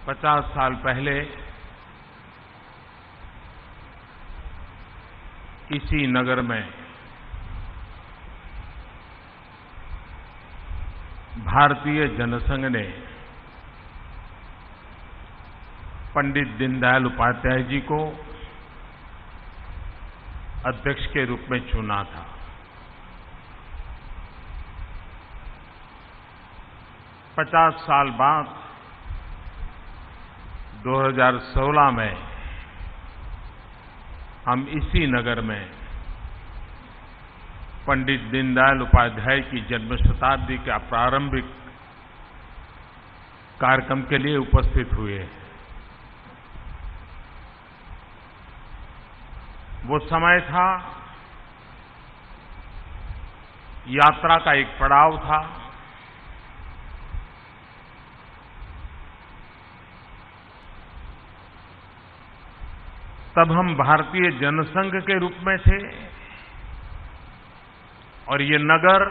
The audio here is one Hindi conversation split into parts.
50 साल पहले इसी नगर में भारतीय जनसंघ ने पंडित दीनदयाल उपाध्याय जी को अध्यक्ष के रूप में चुना था। 50 साल बाद 2016 में हम इसी नगर में पंडित दीनदयाल उपाध्याय की जन्म शताब्दी का प्रारंभिक कार्यक्रम के लिए उपस्थित हुए हैं। वो समय था, यात्रा का एक पड़ाव था। तब हम भारतीय जनसंघ के रूप में थे और ये नगर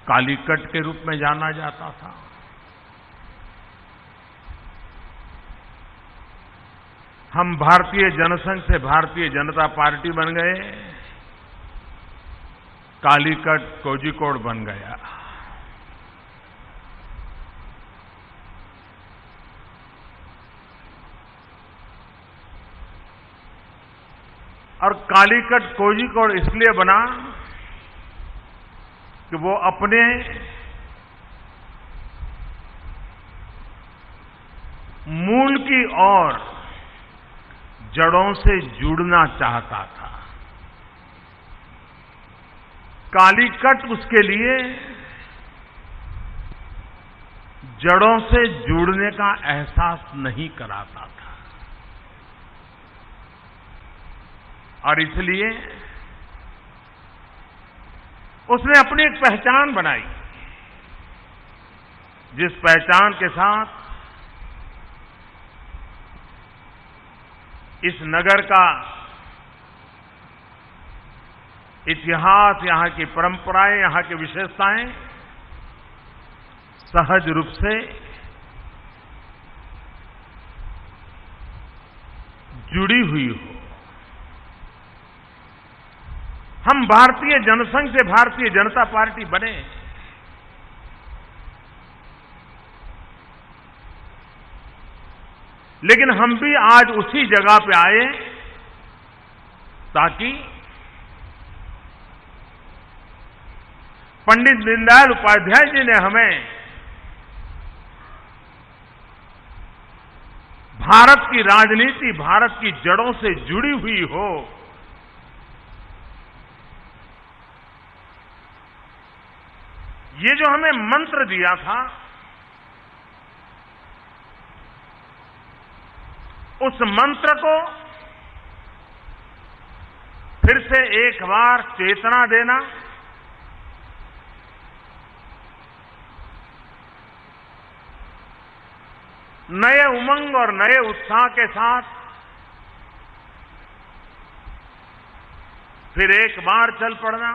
कालीकट के रूप में जाना जाता था। हम भारतीय जनसंघ से भारतीय जनता पार्टी बन गए, कालीकट कोझिकोड बन गया। और कालीकट कोझिकोड इसलिए बना कि वो अपने मूल की ओर जड़ों से जुड़ना चाहता था। कालीकट उसके लिए जड़ों से जुड़ने का एहसास नहीं कराता था और इसलिए उसने अपनी एक पहचान बनाई, जिस पहचान के साथ इस नगर का इतिहास, यहां की परंपराएं, यहां की विशेषताएं सहज रूप से जुड़ी हुई हो। हम भारतीय जनसंघ से भारतीय जनता पार्टी बने, लेकिन हम भी आज उसी जगह पे आए ताकि पंडित दीनदयाल उपाध्याय जी ने हमें भारत की राजनीति, भारत की जड़ों से जुड़ी हुई हो, ये जो हमें मंत्र दिया था, उस मंत्र को फिर से एक बार चेतना देना, नए उमंग और नए उत्साह के साथ फिर एक बार चल पड़ना,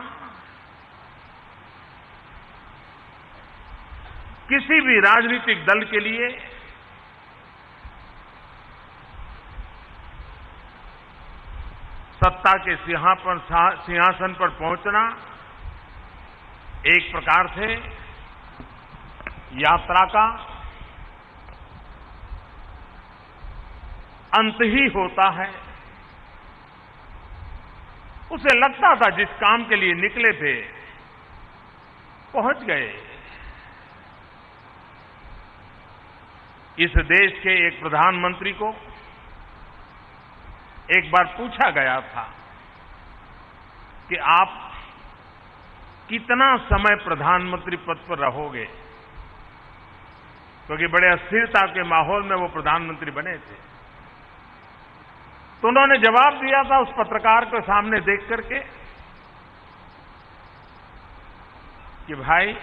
किसी भी राजनीतिक दल के लिए सत्ता के सिंहासन पर पहुंचना एक प्रकार से यात्रा का अंत ही होता है। उसे लगता था जिस काम के लिए निकले थे पहुंच गए। इस देश के एक प्रधानमंत्री को एक बार पूछा गया था कि आप कितना समय प्रधानमंत्री पद पर रहोगे, क्योंकि बड़े अस्थिरता के माहौल में वो प्रधानमंत्री बने थे। तो उन्होंने जवाब दिया था उस पत्रकार के सामने देख करके कि भाई,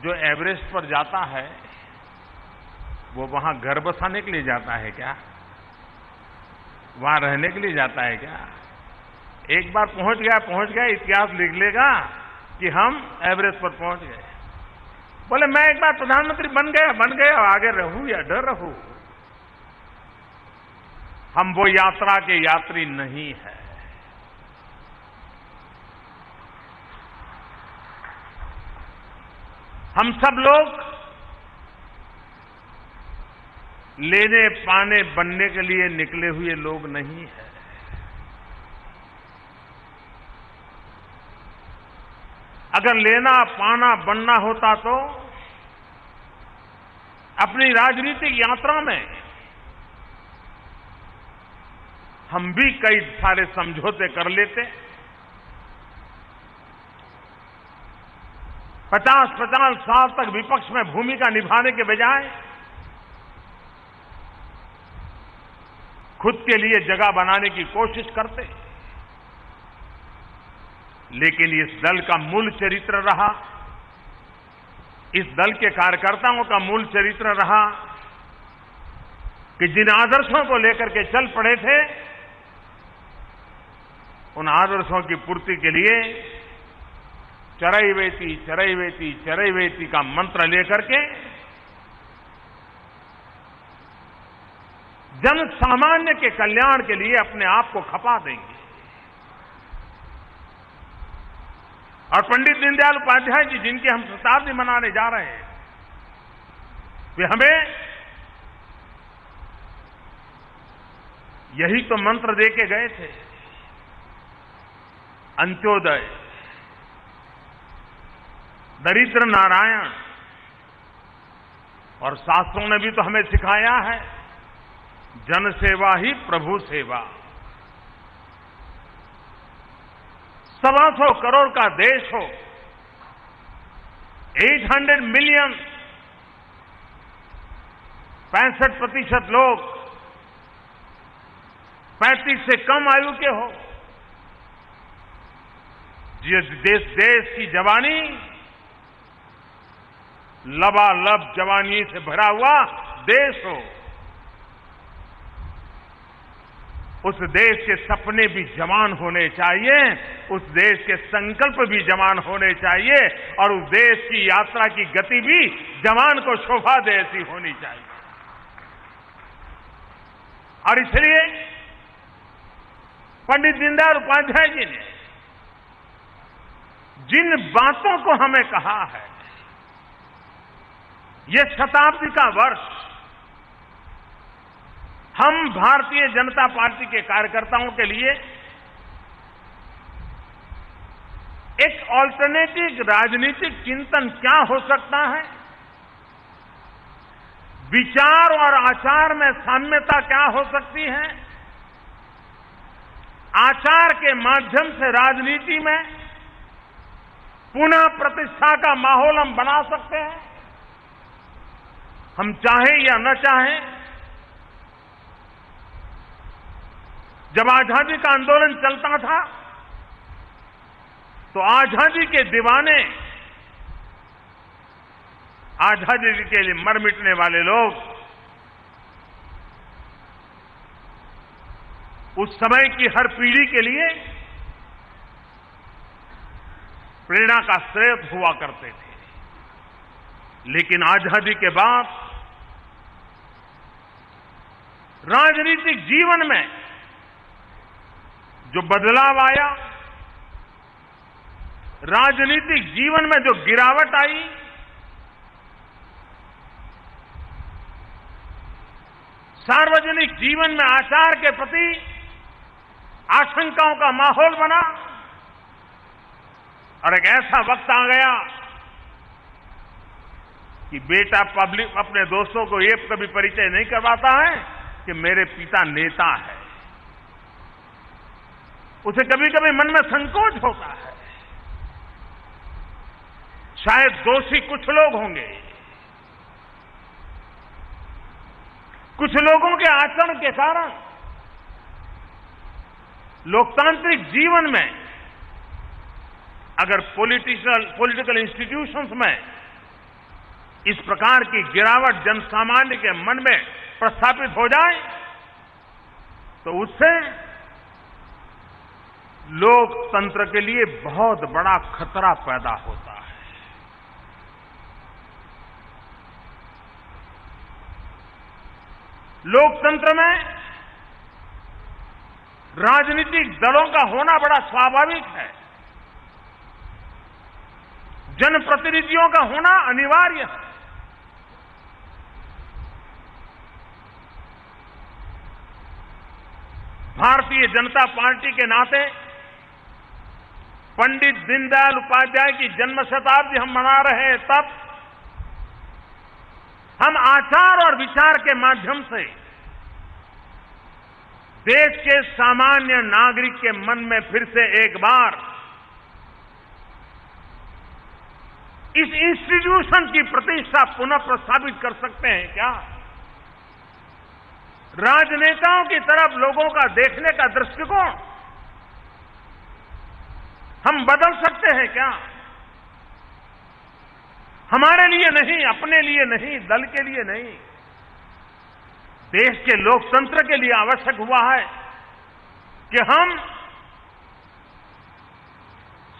जो एवरेस्ट पर जाता है वो वहां घर बसाने के लिए जाता है क्या? वहां रहने के लिए जाता है क्या? एक बार पहुंच गया, इतिहास लिख लेगा कि हम एवरेस्ट पर पहुंच गए। बोले मैं एक बार प्रधानमंत्री बन गया, आगे रहूं या डर रहूं। हम वो यात्रा के यात्री नहीं है। हम सब लोग लेने पाने बनने के लिए निकले हुए लोग नहीं हैं। अगर लेना पाना बनना होता तो अपनी राजनीतिक यात्रा में हम भी कई सारे समझौते कर लेते। 50-50 साल तक विपक्ष में भूमिका निभाने के बजाय खुद के लिए जगह बनाने की कोशिश करते। लेकिन इस दल का मूल चरित्र रहा, इस दल के कार्यकर्ताओं का मूल चरित्र रहा कि जिन आदर्शों को लेकर के चल पड़े थे, उन आदर्शों की पूर्ति के लिए चरैवेति चरैवेति चरैवेति का मंत्र लेकर के जन सामान्य के कल्याण के लिए अपने आप को खपा देंगे। और पंडित दीनदयाल उपाध्याय जी, जिनकी हम शताब्दी मनाने जा रहे हैं, वे हमें यही तो मंत्र दे के गए थे। अंत्योदय, दरिद्र नारायण। और शास्त्रों ने भी तो हमें सिखाया है, जन सेवा ही प्रभु सेवा। 125 करोड़ का देश हो, 800 मिलियन, 65% लोग 35 से कम आयु के हो, देश की जवानी लबालब जवानी से भरा हुआ देश हो, उस देश के सपने भी जवान होने चाहिए, उस देश के संकल्प भी जवान होने चाहिए, और उस देश की यात्रा की गति भी जवान को शोभा दे ऐसी होनी चाहिए। और इसलिए पंडित दीनदयाल उपाध्याय जी ने जिन बातों को हमें कहा है, ये शताब्दी का वर्ष हम भारतीय जनता पार्टी के कार्यकर्ताओं के लिए एक ऑल्टरनेटिव राजनीतिक चिंतन क्या हो सकता है, विचार और आचार में साम्यता क्या हो सकती है, आचार के माध्यम से राजनीति में पुनः प्रतिष्ठा का माहौल हम बना सकते हैं, हम चाहें या न चाहें। जब आजादी का आंदोलन चलता था तो आजादी के दीवाने, आजादी के लिए मर मिटने वाले लोग उस समय की हर पीढ़ी के लिए प्रेरणा का स्रोत हुआ करते थे। लेकिन आजादी के बाद राजनीतिक जीवन में जो बदलाव आया, राजनीतिक जीवन में जो गिरावट आई, सार्वजनिक जीवन में आचार के प्रति आशंकाओं का माहौल बना, और एक ऐसा वक्त आ गया कि बेटा पब्लिक अपने दोस्तों को ये कभी परिचय नहीं करवाता है कि मेरे पिता नेता है। उसे कभी कभी मन में संकोच होता है। शायद दोषी कुछ लोग होंगे, कुछ लोगों के आचरण के कारण लोकतांत्रिक जीवन में अगर पॉलिटिकल इंस्टीट्यूशंस में इस प्रकार की गिरावट जनसामान्य के मन में प्रस्थापित हो जाए तो उससे लोकतंत्र के लिए बहुत बड़ा खतरा पैदा होता है। लोकतंत्र में राजनीतिक दलों का होना बड़ा स्वाभाविक है। जनप्रतिनिधियों का होना अनिवार्य है। भारतीय जनता पार्टी के नाते पंडित दीनदयाल उपाध्याय की जन्म शताब्दी हम मना रहे हैं, तब हम आचार और विचार के माध्यम से देश के सामान्य नागरिक के मन में फिर से एक बार इस इंस्टीट्यूशन की प्रतिष्ठा पुनः प्रस्थापित कर सकते हैं क्या? राजनेताओं की तरफ लोगों का देखने का दृष्टिकोण हम बदल सकते हैं क्या? हमारे लिए नहीं, अपने लिए नहीं, दल के लिए नहीं, देश के लोकतंत्र के लिए आवश्यक हुआ है कि हम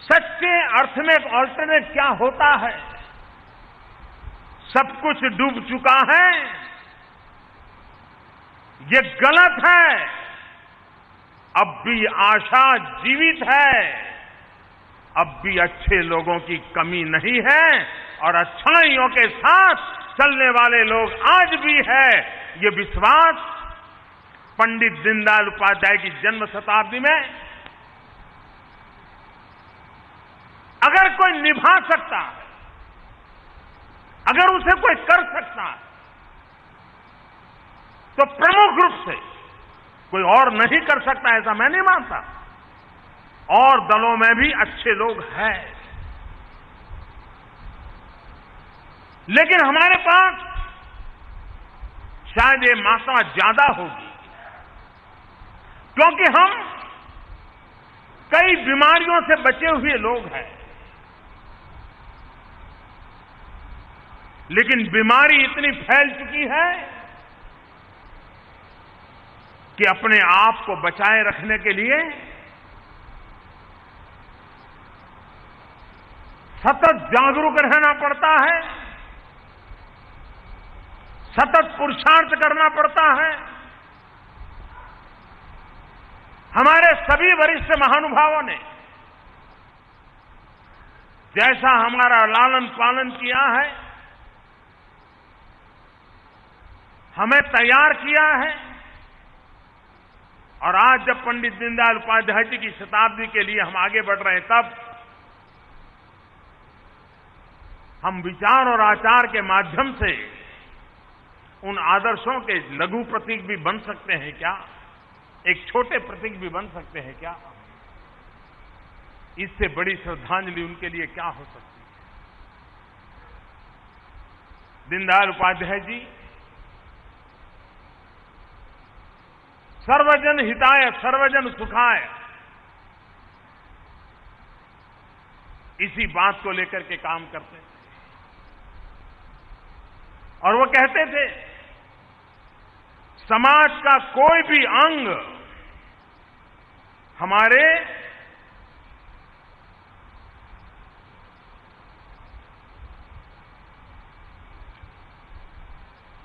सच्चे अर्थ में ऑल्टरनेट क्या होता है। सब कुछ डूब चुका है, ये गलत है। अब भी आशा जीवित है, अब भी अच्छे लोगों की कमी नहीं है और अच्छाइयों के साथ चलने वाले लोग आज भी है। ये विश्वास पंडित दीनदयाल उपाध्याय की जन्म शताब्दी में अगर कोई निभा सकता है, अगर उसे कोई कर सकता है, तो प्रमुख रूप से कोई और नहीं कर सकता, ऐसा मैं नहीं मानता। और दलों में भी अच्छे लोग हैं, लेकिन हमारे पास शायद ये मात्रा ज्यादा होगी, क्योंकि हम कई बीमारियों से बचे हुए लोग हैं। लेकिन बीमारी इतनी फैल चुकी है कि अपने आप को बचाए रखने के लिए सतत जागरूक रहना पड़ता है, सतत पुरुषार्थ करना पड़ता है। हमारे सभी वरिष्ठ महानुभावों ने जैसा हमारा लालन पालन किया है, हमें तैयार किया है, और आज जब पंडित दीनदयाल उपाध्याय जी की शताब्दी के लिए हम आगे बढ़ रहे हैं, तब हम विचार और आचार के माध्यम से उन आदर्शों के लघु प्रतीक भी बन सकते हैं क्या? एक छोटे प्रतीक भी बन सकते हैं क्या? इससे बड़ी श्रद्धांजलि उनके लिए क्या हो सकती है? दीनदयाल उपाध्याय जी सर्वजन हिताय सर्वजन सुखाय, इसी बात को लेकर के काम करते थे। और वो कहते थे, समाज का कोई भी अंग हमारे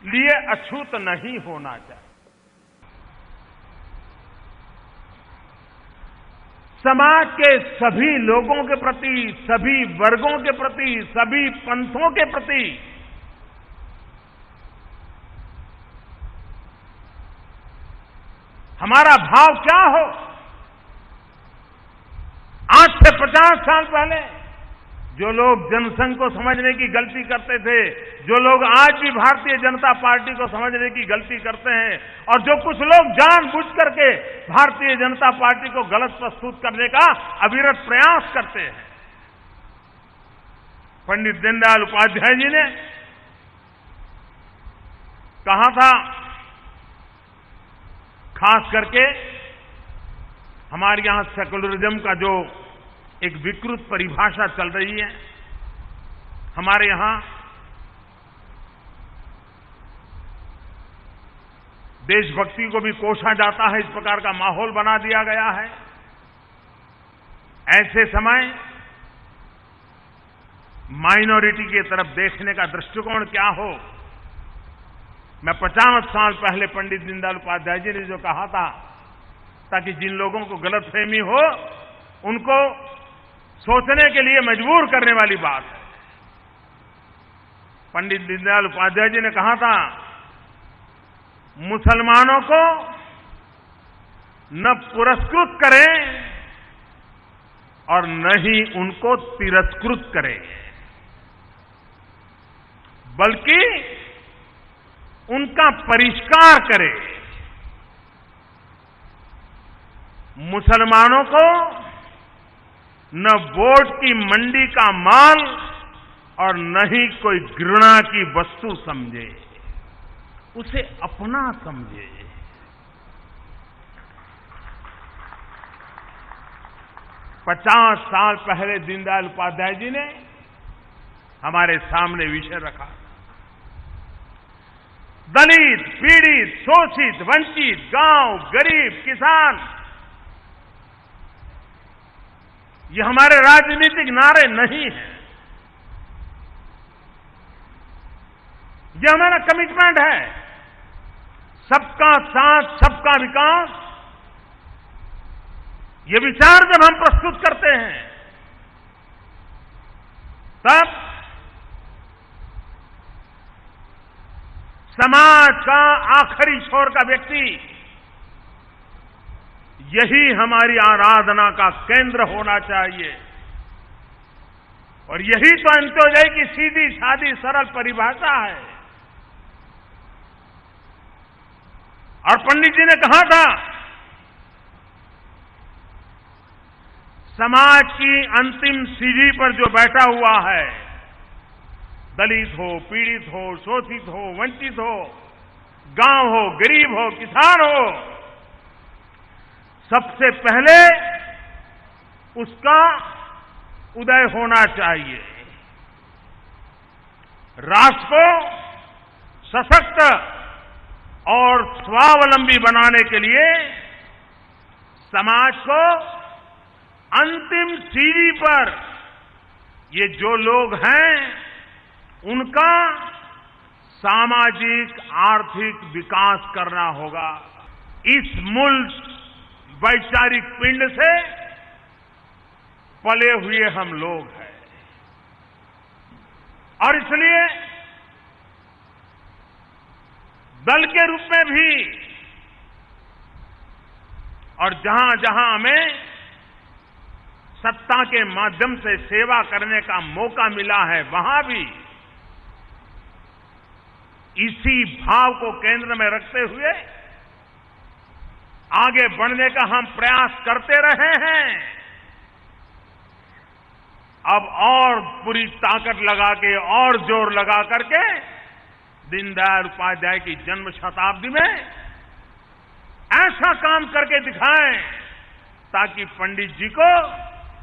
लिए अछूत नहीं होना चाहिए। समाज के सभी लोगों के प्रति, सभी वर्गों के प्रति, सभी पंथों के प्रति हमारा भाव क्या हो। आज से 50 साल पहले जो लोग जनसंघ को समझने की गलती करते थे, जो लोग आज भी भारतीय जनता पार्टी को समझने की गलती करते हैं, और जो कुछ लोग जानबूझ करके भारतीय जनता पार्टी को गलत प्रस्तुत करने का अविरत प्रयास करते हैं, पंडित दीनदयाल उपाध्याय जी ने कहा था, खास करके हमारे यहां सेकुलरिज्म का जो एक विकृत परिभाषा चल रही है, हमारे यहां देशभक्ति को भी कोसा जाता है, इस प्रकार का माहौल बना दिया गया है। ऐसे समय माइनॉरिटी की तरफ देखने का दृष्टिकोण क्या हो, मैं 50 साल पहले पंडित दीनदयाल उपाध्याय जी ने जो कहा था, ताकि जिन लोगों को गलतफहमी हो उनको सोचने के लिए मजबूर करने वाली बात है। पंडित दीनदयाल उपाध्याय जी ने कहा था, मुसलमानों को न पुरस्कृत करें और न ही उनको तिरस्कृत करें, बल्कि उनका परिष्कार करें। मुसलमानों को न वोट की मंडी का माल और न ही कोई घृणा की वस्तु समझे, उसे अपना समझे। पचास साल पहले दीनदयाल उपाध्याय जी ने हमारे सामने विषय रखा, दलित, पीड़ित, शोषित, वंचित, गांव, गरीब, किसान, ये हमारे राजनीतिक नारे नहीं हैं, ये हमारा कमिटमेंट है। सबका साथ, सबका विकास, ये विचार जब हम प्रस्तुत करते हैं, तब समाज का आखिरी छोर का व्यक्ति यही हमारी आराधना का केंद्र होना चाहिए। और यही तो अंत्योदय की सीधी सादी सरल परिभाषा है। और पंडित जी ने कहा था, समाज की अंतिम सीढ़ी पर जो बैठा हुआ है, दलित हो, पीड़ित हो, शोषित हो, वंचित हो, गांव हो, गरीब हो, किसान हो, सबसे पहले उसका उदय होना चाहिए। राष्ट्र को सशक्त और स्वावलंबी बनाने के लिए समाज को अंतिम सीढ़ी पर ये जो लोग हैं उनका सामाजिक आर्थिक विकास करना होगा। इस मूल वैचारिक पिंड से पले हुए हम लोग हैं और इसलिए दल के रूप में भी और जहां जहां हमें सत्ता के माध्यम से सेवा करने का मौका मिला है, वहां भी इसी भाव को केंद्र में रखते हुए आगे बढ़ने का हम प्रयास करते रहे हैं। अब और पूरी ताकत लगा के और जोर लगा करके दीनदयाल उपाध्याय की जन्म शताब्दी में ऐसा काम करके दिखाएं ताकि पंडित जी को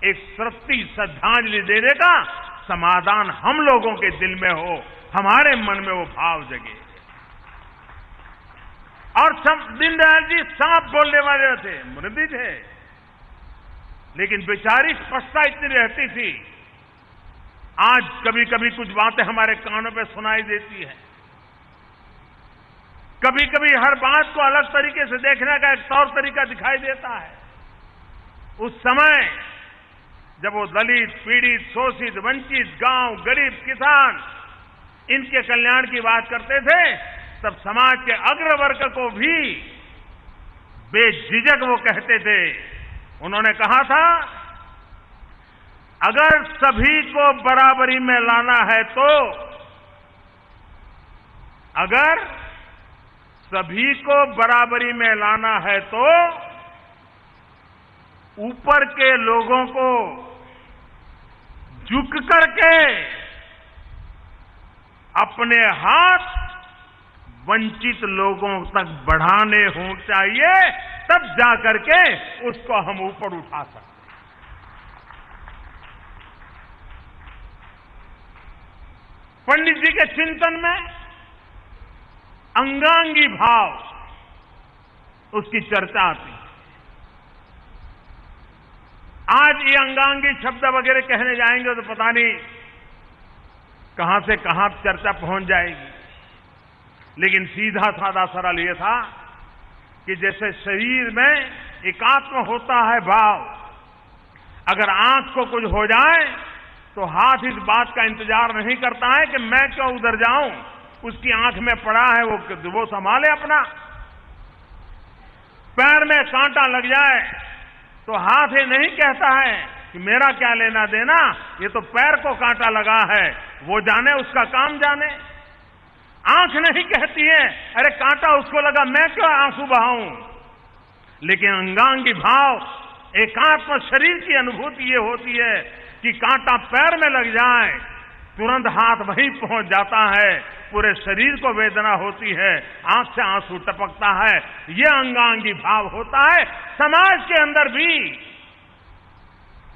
एक सच्ची श्रद्धांजलि देने का समाधान हम लोगों के दिल में हो, हमारे मन में वो भाव जगे। और दीनदयाल जी साफ बोलने वाले थे, मृदी थे, लेकिन बेचारी स्पष्टता इतनी रहती थी। आज कभी कभी कुछ बातें हमारे कानों पे सुनाई देती है, कभी कभी हर बात को अलग तरीके से देखने का एक तौर तरीका दिखाई देता है। उस समय जब वो दलित, पीड़ित, शोषित, वंचित, गांव, गरीब, किसान, इनके कल्याण की बात करते थे, तब समाज के अग्रवर्ग को भी बेझिझक वो कहते थे। उन्होंने कहा था, अगर सभी को बराबरी में लाना है तो, अगर सभी को बराबरी में लाना है तो ऊपर के लोगों को झुक करके अपने हाथ वंचित लोगों तक बढ़ाने हो चाहिए, तब जाकर के उसको हम ऊपर उठा सकते। पंडित जी के चिंतन में अंगांगी भाव उसकी चर्चा आती है। आज ये अंगांगी शब्द वगैरह कहने जाएंगे तो पता नहीं कहां से कहां चर्चा पहुंच जाएगी। लेकिन सीधा साधा सरल ये था कि जैसे शरीर में एकात्म होता है भाव, अगर आंख को कुछ हो जाए तो हाथ इस बात का इंतजार नहीं करता है कि मैं क्यों उधर जाऊं, उसकी आंख में पड़ा है वो संभाले अपना। पैर में कांटा लग जाए तो हाथ ये नहीं कहता है कि मेरा क्या लेना देना, ये तो पैर को कांटा लगा है, वो जाने, उसका काम जाने। आंख नहीं कहती है अरे कांटा उसको लगा, मैं क्यों आंसू बहाऊं। लेकिन अंगांगी भाव, एकात्म शरीर की अनुभूति ये होती है कि कांटा पैर में लग जाए तुरंत हाथ वहीं पहुंच जाता है, पूरे शरीर को वेदना होती है, आंख से आंसू टपकता है। ये अंगांगी भाव होता है। समाज के अंदर भी,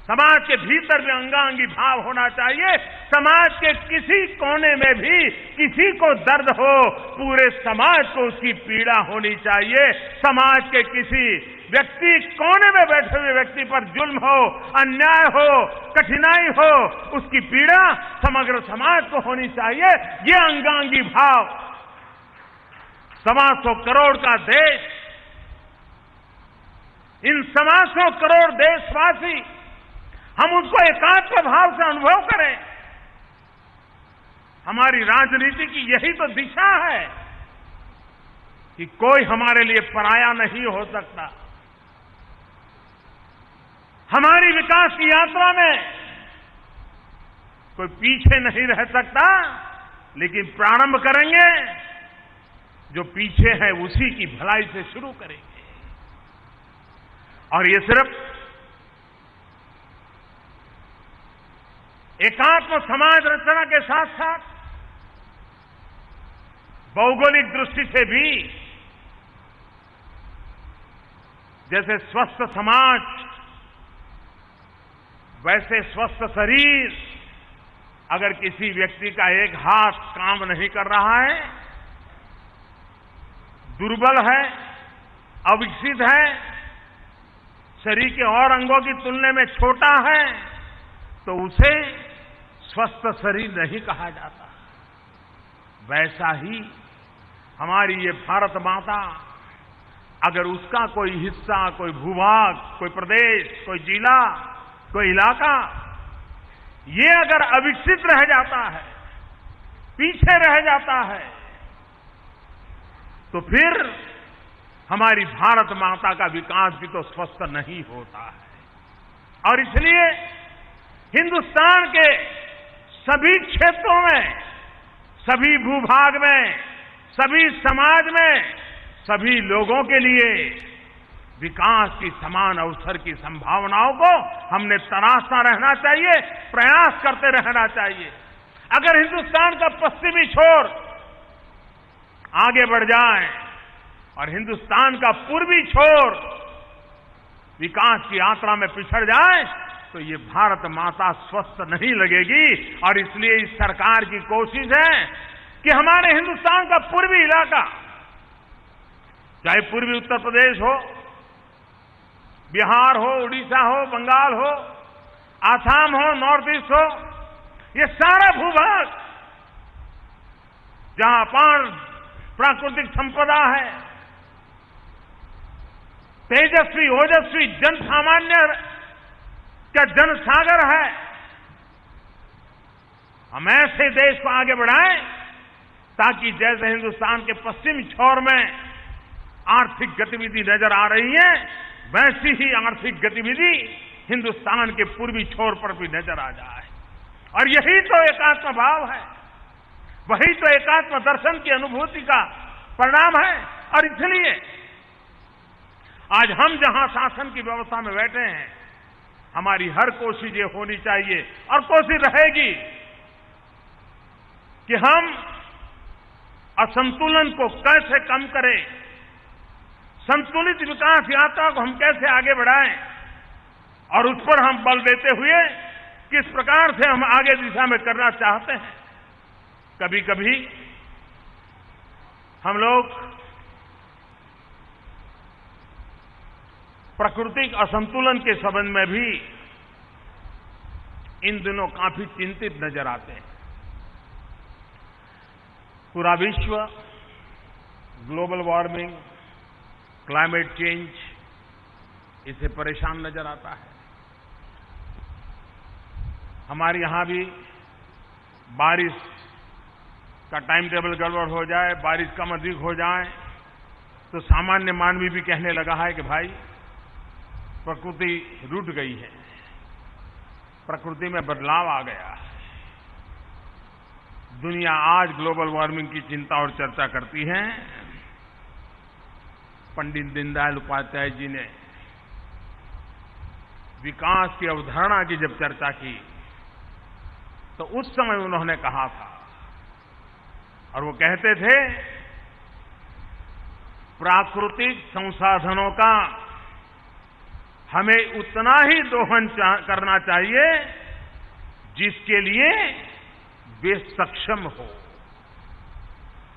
समाज के भीतर भी अंगांगी भाव होना चाहिए। समाज के किसी कोने में भी किसी को दर्द हो, पूरे समाज को उसकी पीड़ा होनी चाहिए। समाज के किसी व्यक्ति, कोने में बैठे हुए व्यक्ति पर जुल्म हो, अन्याय हो, कठिनाई हो, उसकी पीड़ा समग्र समाज को होनी चाहिए। ये अंगांगी भाव। 125 करोड़ का देश, इन 125 करोड़ देशवासी, हम उसको एकात्म भाव से अनुभव करें। हमारी राजनीति की यही तो दिशा है कि कोई हमारे लिए पराया नहीं हो सकता। हमारी विकास की यात्रा में कोई पीछे नहीं रह सकता, लेकिन प्रारंभ करेंगे जो पीछे है उसी की भलाई से शुरू करेंगे। और ये सिर्फ एकात्म समाज रचना के साथ साथ भौगोलिक दृष्टि से भी, जैसे स्वस्थ समाज वैसे स्वस्थ शरीर। अगर किसी व्यक्ति का एक हाथ काम नहीं कर रहा है, दुर्बल है, अविकसित है, शरीर के और अंगों की तुलना में छोटा है, तो उसे स्वस्थ शरीर नहीं कहा जाता। वैसा ही हमारी ये भारत माता, अगर उसका कोई हिस्सा, कोई भूभाग, कोई प्रदेश, कोई जिला, कोई इलाका, ये अगर अविकसित रह जाता है, पीछे रह जाता है, तो फिर हमारी भारत माता का विकास भी तो स्वस्थ नहीं होता है। और इसलिए हिंदुस्तान के सभी क्षेत्रों में, सभी भूभाग में, सभी समाज में, सभी लोगों के लिए विकास की समान अवसर की संभावनाओं को हमने तराशता रहना चाहिए, प्रयास करते रहना चाहिए। अगर हिंदुस्तान का पश्चिमी छोर आगे बढ़ जाए और हिंदुस्तान का पूर्वी छोर विकास की यात्रा में पिछड़ जाए, तो ये भारत माता स्वस्थ नहीं लगेगी। और इसलिए इस सरकार की कोशिश है कि हमारे हिंदुस्तान का पूर्वी इलाका, चाहे पूर्वी उत्तर प्रदेश हो, बिहार हो, उड़ीसा हो, बंगाल हो, आसाम हो, नॉर्थ ईस्ट हो, ये सारा भूभाग जहां अपार प्राकृतिक संपदा है, तेजस्वी ओजस्वी जन सामान्य का जनसागर है, हम ऐसे देश को आगे बढ़ाएं ताकि जैसे हिंदुस्तान के पश्चिमी छोर में आर्थिक गतिविधि नजर आ रही है, वैसी ही आर्थिक गतिविधि हिंदुस्तान के पूर्वी छोर पर भी नजर आ जाए। और यही तो एकात्म भाव है, वही तो एकात्म दर्शन की अनुभूति का परिणाम है। और इसलिए आज हम जहां शासन की व्यवस्था में बैठे हैं, हमारी हर कोशिश ये होनी चाहिए और कोशिश रहेगी कि हम असंतुलन को कैसे कम करें, संतुलित विकास यात्रा को हम कैसे आगे बढ़ाएं, और उस पर हम बल देते हुए किस प्रकार से हम आगे दिशा में करना चाहते हैं। कभी कभी हम लोग प्राकृतिक असंतुलन के संबंध में भी इन दिनों काफी चिंतित नजर आते हैं। पूरा विश्व ग्लोबल वार्मिंग, क्लाइमेट चेंज, इससे परेशान नजर आता है। हमारे यहां भी बारिश का टाइम टेबल गड़बड़ हो जाए, बारिश कम अधिक हो जाए, तो सामान्य मानवी भी कहने लगा है कि भाई प्रकृति रूठ गई है, प्रकृति में बदलाव आ गया है। दुनिया आज ग्लोबल वार्मिंग की चिंता और चर्चा करती है। पंडित दीनदयाल उपाध्याय जी ने विकास की अवधारणा की जब चर्चा की तो उस समय उन्होंने कहा था, और वो कहते थे, प्राकृतिक संसाधनों का हमें उतना ही दोहन करना चाहिए जिसके लिए वे सक्षम हो।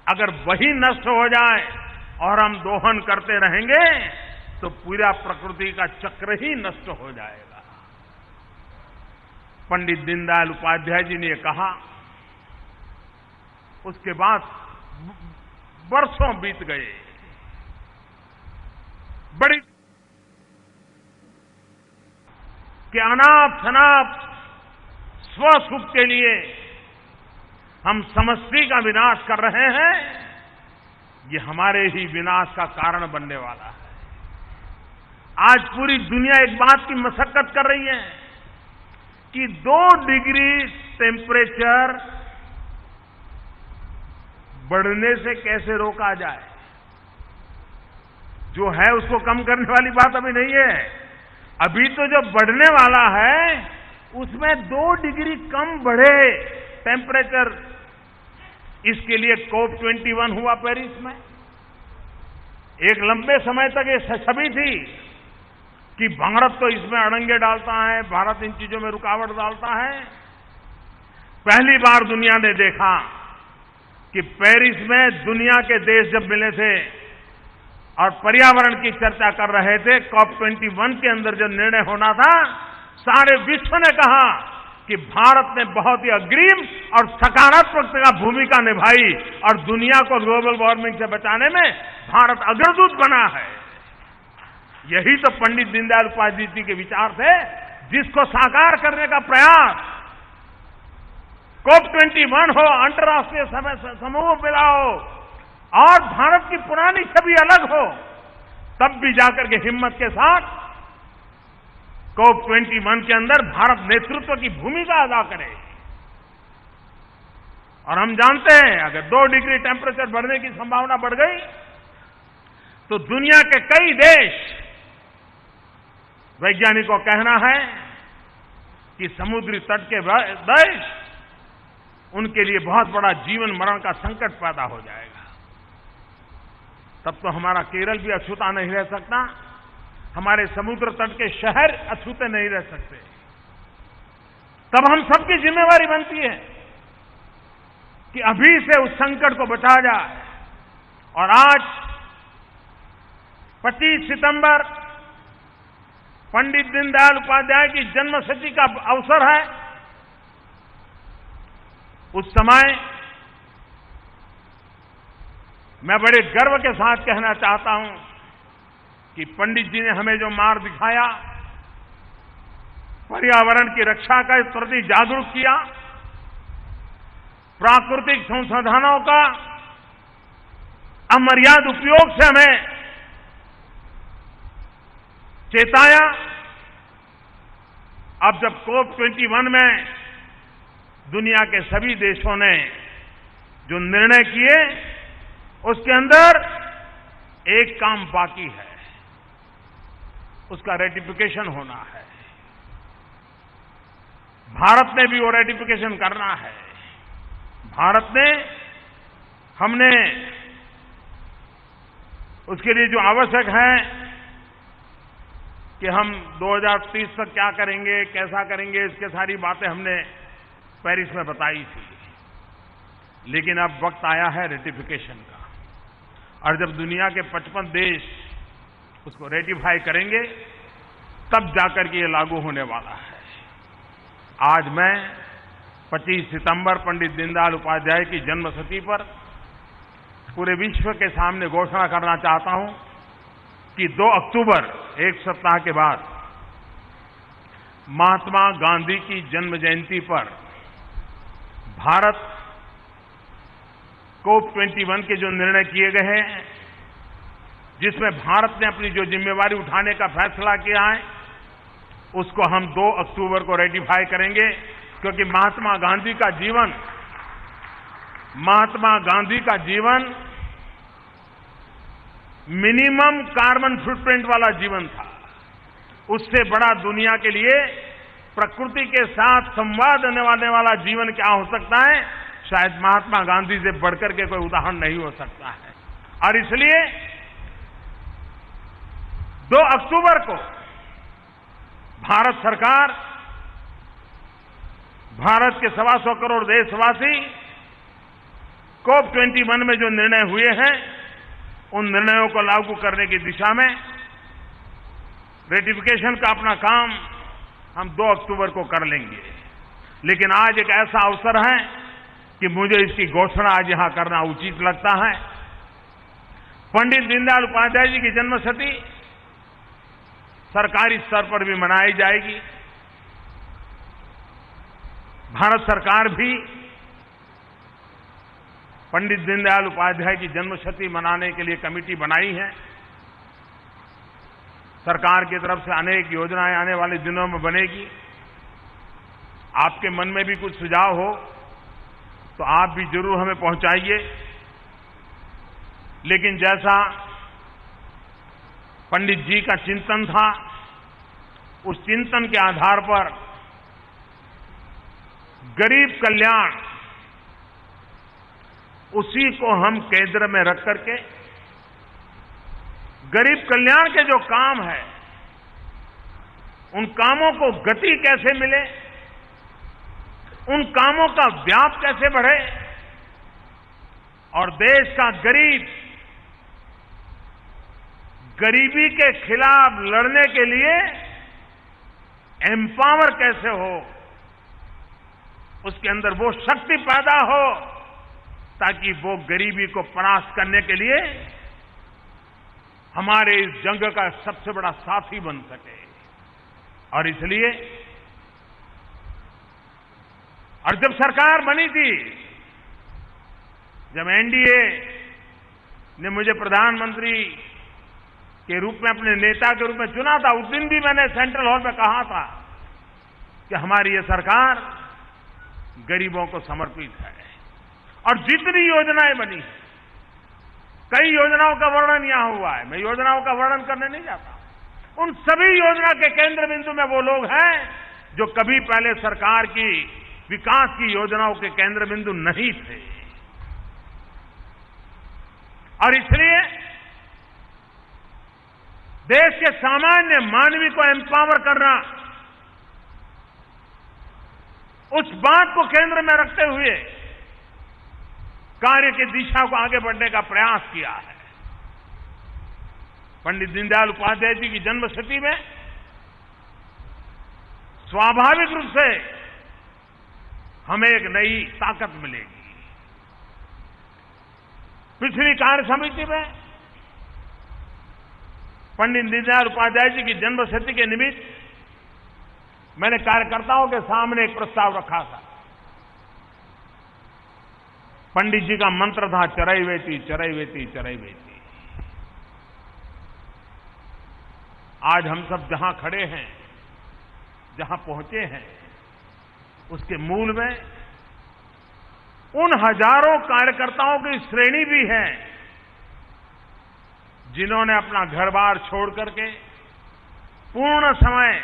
अगर वही नष्ट हो जाए और हम दोहन करते रहेंगे तो पूरा प्रकृति का चक्र ही नष्ट हो जाएगा। पंडित दीनदयाल उपाध्याय जी ने कहा, उसके बाद वर्षों बीत गए, बड़ी कि अनाप शनाप स्वसुख के लिए हम समष्टि का विनाश कर रहे हैं, ये हमारे ही विनाश का कारण बनने वाला है। आज पूरी दुनिया एक बात की मशक्कत कर रही है कि 2 डिग्री टेम्परेचर बढ़ने से कैसे रोका जाए। जो है उसको कम करने वाली बात अभी नहीं है। अभी तो जो बढ़ने वाला है उसमें 2 डिग्री कम बढ़े टेम्परेचर, इसके लिए COP21 हुआ पेरिस में। एक लंबे समय तक ये छवि थी कि भारत तो इसमें अड़ंगे डालता है, भारत इन चीजों में रुकावट डालता है। पहली बार दुनिया ने देखा कि पेरिस में दुनिया के देश जब मिले थे और पर्यावरण की चर्चा कर रहे थे, COP21 के अंदर जो निर्णय होना था, सारे विश्व ने कहा कि भारत ने बहुत ही अग्रिम और सकारात्मक भूमिका निभाई और दुनिया को ग्लोबल वार्मिंग से बचाने में भारत अग्रदूत बना है। यही तो पंडित दीनदयाल उपाध्याय जी के विचार थे, जिसको साकार करने का प्रयास COP21 हो, अंतर्राष्ट्रीय समूह मिलाओ और भारत की पुरानी छवि अलग हो, तब भी जाकर के हिम्मत के साथ COP21 के अंदर भारत नेतृत्व की भूमिका अदा करे। और हम जानते हैं अगर 2 डिग्री टेम्परेचर बढ़ने की संभावना बढ़ गई तो दुनिया के कई देश, वैज्ञानिकों का कहना है कि समुद्री तट के देश, उनके लिए बहुत बड़ा जीवन मरण का संकट पैदा हो जाएगा। तब तो हमारा केरल भी अछूता नहीं रह सकता, हमारे समुद्र तट के शहर अछूते नहीं रह सकते। तब हम सबकी जिम्मेवारी बनती है कि अभी से उस संकट को बचा जाए। और आज 25 सितंबर पंडित दीनदयाल उपाध्याय की जन्मशती का अवसर है। उस समय मैं बड़े गर्व के साथ कहना चाहता हूं कि पंडित जी ने हमें जो मार्ग दिखाया, पर्यावरण की रक्षा के प्रति जागरूक किया, प्राकृतिक संसाधनों का अमर्याद उपयोग से हमें चेताया। अब जब COP21 में दुनिया के सभी देशों ने जो निर्णय किए, उसके अंदर एक काम बाकी है, उसका रेटिफिकेशन होना है। भारत ने भी वो रेटिफिकेशन करना है। भारत ने, हमने उसके लिए जो आवश्यक है कि हम 2030 तक क्या करेंगे, कैसा करेंगे, इसके सारी बातें हमने पेरिस में बताई थी। लेकिन अब वक्त आया है रेटिफिकेशन का, और जब दुनिया के 55 देश उसको रेटिफाई करेंगे तब जाकर के ये लागू होने वाला है। आज मैं 25 सितंबर पंडित दीनदयाल उपाध्याय की जन्मशती पर पूरे विश्व के सामने घोषणा करना चाहता हूं कि 2 अक्टूबर, एक सप्ताह के बाद, महात्मा गांधी की जन्म जयंती पर भारत COP21 के जो निर्णय किए गए हैं, जिसमें भारत ने अपनी जो जिम्मेवारी उठाने का फैसला किया है, उसको हम 2 अक्टूबर को रेटिफाई करेंगे, क्योंकि महात्मा गांधी का जीवन मिनिमम कार्बन फुटप्रिंट वाला जीवन था। उससे बड़ा दुनिया के लिए प्रकृति के साथ संवाद करने वाला जीवन क्या हो सकता है? शायद महात्मा गांधी से बढ़कर के कोई उदाहरण नहीं हो सकता है। और इसलिए 2 अक्टूबर को भारत सरकार, भारत के 125 करोड़ देशवासी COP21 में जो निर्णय हुए हैं, उन निर्णयों को लागू करने की दिशा में रेटिफिकेशन का अपना काम हम 2 अक्टूबर को कर लेंगे। लेकिन आज एक ऐसा अवसर है कि मुझे इसकी घोषणा आज यहां करना उचित लगता है। पंडित दीनदयाल उपाध्याय जी की जन्मशती सरकारी स्तर पर भी मनाई जाएगी। भारत सरकार भी पंडित दीनदयाल उपाध्याय की जन्मशती मनाने के लिए कमेटी बनाई है। सरकार की तरफ से अनेक योजनाएं आने वाले दिनों में बनेगी। आपके मन में भी कुछ सुझाव हो तो आप भी जरूर हमें पहुंचाइए। लेकिन जैसा पंडित जी का चिंतन था, उस चिंतन के आधार पर गरीब कल्याण, उसी को हम केंद्र में रख करके गरीब कल्याण के जो काम है, उन कामों को गति कैसे मिले, उन कामों का व्याप कैसे बढ़े और देश का गरीब गरीबी के खिलाफ लड़ने के लिए एम्पावर कैसे हो, उसके अंदर वो शक्ति पैदा हो ताकि वो गरीबी को परास्त करने के लिए हमारे इस जंग का सबसे बड़ा साथी बन सके। और इसलिए और जब सरकार बनी थी, जब एनडीए ने मुझे प्रधानमंत्री के रूप में, अपने नेता के रूप में चुना था, उस दिन भी मैंने सेंट्रल हॉल में कहा था कि हमारी ये सरकार गरीबों को समर्पित है। और जितनी योजनाएं बनी, कई योजनाओं का वर्णन यहां हुआ है, मैं योजनाओं का वर्णन करने नहीं जाता। उन सभी योजना के केंद्र बिंदु में वो लोग हैं जो कभी पहले सरकार की विकास की योजनाओं के केंद्र बिंदु नहीं थे। और इसलिए देश के सामान्य मानवी को एम्पावर करना, उस बात को केंद्र में रखते हुए कार्य की दिशा को आगे बढ़ने का प्रयास किया है। पंडित दीनदयाल उपाध्याय जी की जन्मशती में स्वाभाविक रूप से हमें एक नई ताकत मिलेगी। पिछली कार्य समिति में पंडित दीनदयाल उपाध्याय जी की जन्मशती के निमित्त मैंने कार्यकर्ताओं के सामने एक प्रस्ताव रखा था। पंडित जी का मंत्र था, चरैवेति चरैवेति चरैवेति। आज हम सब जहां खड़े हैं, जहां पहुंचे हैं, उसके मूल में उन हजारों कार्यकर्ताओं की श्रेणी भी है जिन्होंने अपना घर-बार छोड़ करके पूर्ण समय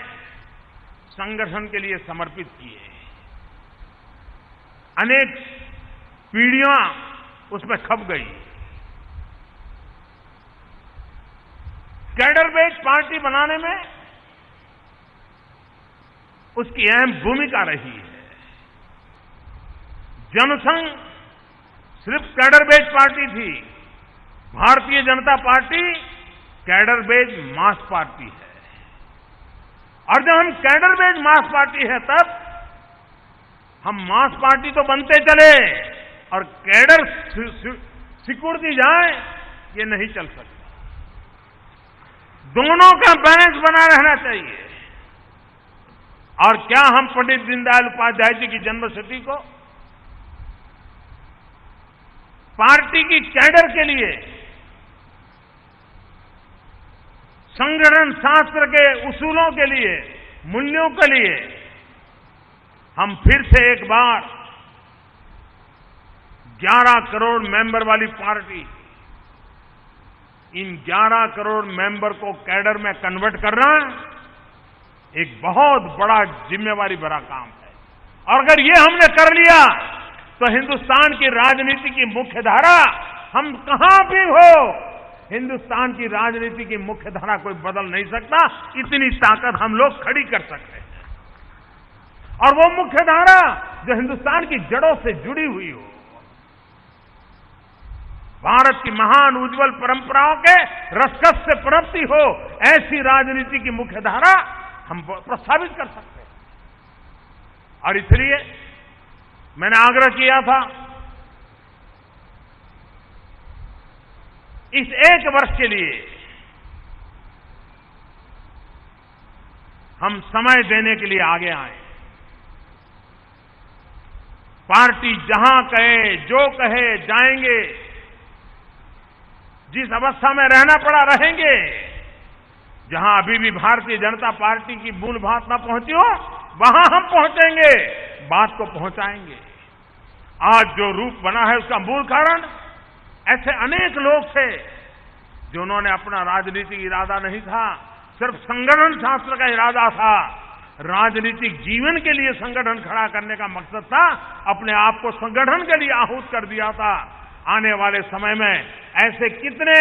संगठन के लिए समर्पित किए। अनेक पीढ़ियां उसमें खप गई। कैडर बेस्ड पार्टी बनाने में उसकी अहम भूमिका रही है। जनसंघ सिर्फ कैडर बेस्ड पार्टी थी, Bharatiya Janata party cadre based मास पार्टी है। और जब हम कैडर बेस्ड मास पार्टी है, तब हम मास पार्टी तो बनते चले और कैडर सिकुड़ दी जाए, ये नहीं चल सकता। दोनों का बैलेंस बना रहना चाहिए। और क्या हम पंडित दीनदयाल उपाध्याय जी की जन्मशती को पार्टी की कैडर के लिए, संगठन शास्त्र के उसूलों के लिए, मूल्यों के लिए हम फिर से एक बार 11 करोड़ मेंबर वाली पार्टी, इन 11 करोड़ मेंबर को कैडर में कन्वर्ट करना एक बहुत बड़ा जिम्मेवारी भरा काम है। और अगर ये हमने कर लिया तो हिंदुस्तान की राजनीति की मुख्य धारा, हम कहां भी हो, हिंदुस्तान की राजनीति की मुख्य धारा कोई बदल नहीं सकता। इतनी ताकत हम लोग खड़ी कर सकते हैं। और वो मुख्य धारा जो हिंदुस्तान की जड़ों से जुड़ी हुई हो, भारत की महान उज्जवल परंपराओं के रसकस से पनपती हो, ऐसी राजनीति की मुख्य धारा हम प्रस्तावित कर सकते हैं। और इसलिए मैंने आग्रह किया था, इस 1 वर्ष के लिए हम समय देने के लिए आगे आए। पार्टी जहां कहे, जो कहे, जाएंगे। जिस अवस्था में रहना पड़ा रहेंगे। जहां अभी भी भारतीय जनता पार्टी की मूल बात ना पहुंची हो, वहां हम पहुंचेंगे, बात को पहुंचाएंगे। आज जो रूप बना है उसका मूल कारण ऐसे अनेक लोग थे जिन्होंने अपना राजनीतिक इरादा नहीं था, सिर्फ संगठन शास्त्र का इरादा था। राजनीतिक जीवन के लिए संगठन खड़ा करने का मकसद था, अपने आप को संगठन के लिए आहूत कर दिया था। आने वाले समय में ऐसे कितने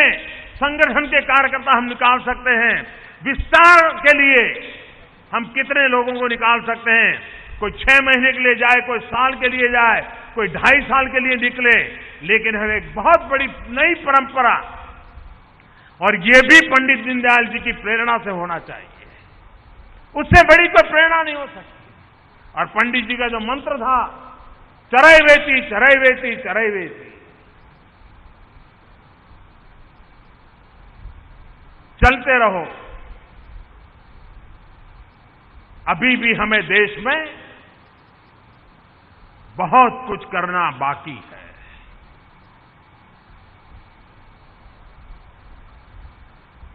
संगठन के कार्यकर्ता हम निकाल सकते हैं, विस्तार के लिए हम कितने लोगों को निकाल सकते हैं। कोई 6 महीने के लिए जाए, कोई साल के लिए जाए, कोई 2.5 साल के लिए निकले, लेकिन हमें एक बहुत बड़ी नई परंपरा, और ये भी पंडित दीनदयाल जी की प्रेरणा से होना चाहिए। उससे बड़ी कोई प्रेरणा नहीं हो सकती। और पंडित जी का जो मंत्र था, चरैवेति चरैवेति चरैवेति, चलते रहो। अभी भी हमें देश में बहुत कुछ करना बाकी है।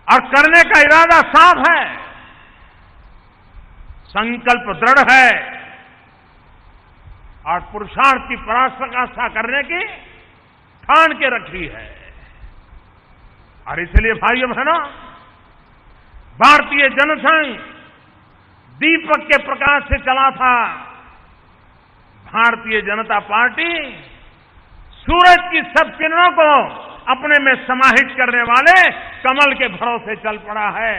और करने का इरादा साफ है, संकल्प दृढ़ है, और पुरुषार्थ की पराकाष्ठा करने की ठान के रखी है। और इसलिए भाइयों बहनों, भारतीय जनसंघ दीपक के प्रकाश से चला था। भारतीय जनता पार्टी सूरज की सब किरणों को अपने में समाहित करने वाले कमल के भरोसे चल पड़ा है।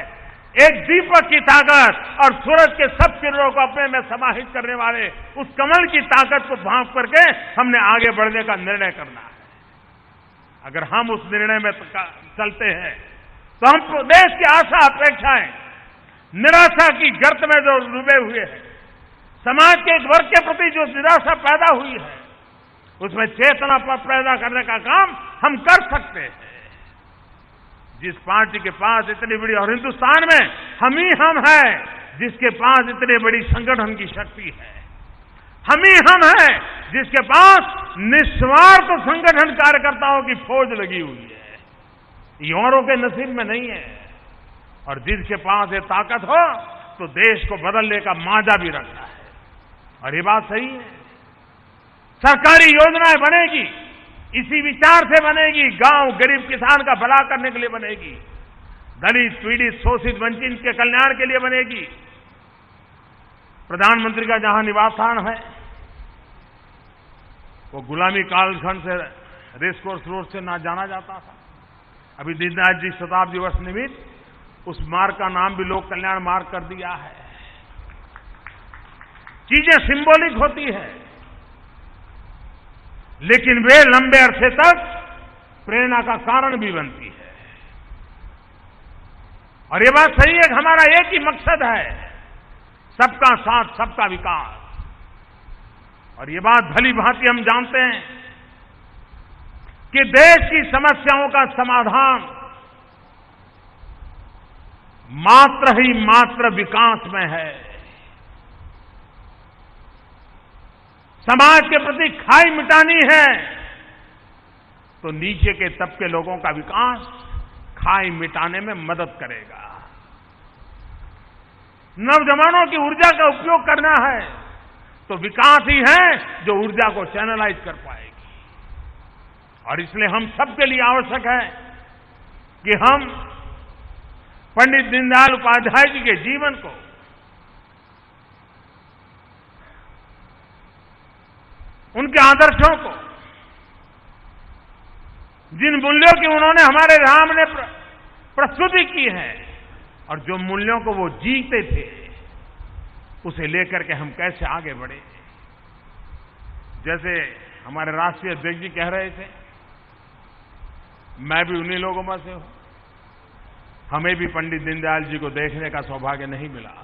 एक दीपक की ताकत और सूरज के सब किरणों को अपने में समाहित करने वाले उस कमल की ताकत को भांप करके हमने आगे बढ़ने का निर्णय करना है। अगर हम उस निर्णय में चलते हैं तो हम देश की आशा अपेक्षाएं, निराशा की गर्त में जो डूबे हुए हैं, समाज के एक वर्ग के प्रति जो निराशा पैदा हुई है, उसमें चेतना पर पैदा करने का काम हम कर सकते हैं। जिस पार्टी के पास इतनी बड़ी, और हिंदुस्तान में हम ही हम हैं जिसके पास इतनी बड़ी संगठन की शक्ति है। हम ही हम हैं जिसके पास निस्वार्थ संगठन कार्यकर्ताओं की फौज लगी हुई है। ये औरों के नसीब में नहीं है। और जिसके पास ये ताकत हो तो देश को बदलने का माजा भी रखता है। और ये बात सही है। सरकारी योजनाएं बनेगी, इसी विचार से बनेगी। गांव गरीब किसान का भला करने के लिए बनेगी, दलित पीड़ित शोषित वंचित के कल्याण के लिए बनेगी। प्रधानमंत्री का जहां निवास स्थान है वो गुलामी कालखंड से रेसकोर्स रोड से ना जाना जाता था। अभी दीनदयाल जी शताब्दी वर्ष निमित्त उस मार्ग का नाम भी लोक कल्याण मार्ग कर दिया है। चीजें सिंबॉलिक होती है, लेकिन वे लंबे अरसे तक प्रेरणा का कारण भी बनती है। और ये बात सही है कि हमारा एक ही मकसद है, सबका साथ सबका विकास। और ये बात भली भांति हम जानते हैं कि देश की समस्याओं का समाधान मात्र ही मात्र विकास में है। समाज के प्रति खाई मिटानी है तो नीचे के तबके लोगों का विकास खाई मिटाने में मदद करेगा। नौजवानों की ऊर्जा का उपयोग करना है तो विकास ही है जो ऊर्जा को चैनलाइज कर पाएगी। और इसलिए हम सबके लिए आवश्यक है कि हम पंडित दीनदयाल उपाध्याय जी के जीवन को उनके आदर्शों को, जिन मूल्यों की उन्होंने हमारे राम ने प्रस्तुति की है और जो मूल्यों को वो जीते थे, उसे लेकर के हम कैसे आगे बढ़े। जैसे हमारे राष्ट्रीय अध्यक्ष जी कह रहे थे, मैं भी उन्हीं लोगों में से हूं। हमें भी पंडित दीनदयाल जी को देखने का सौभाग्य नहीं मिला,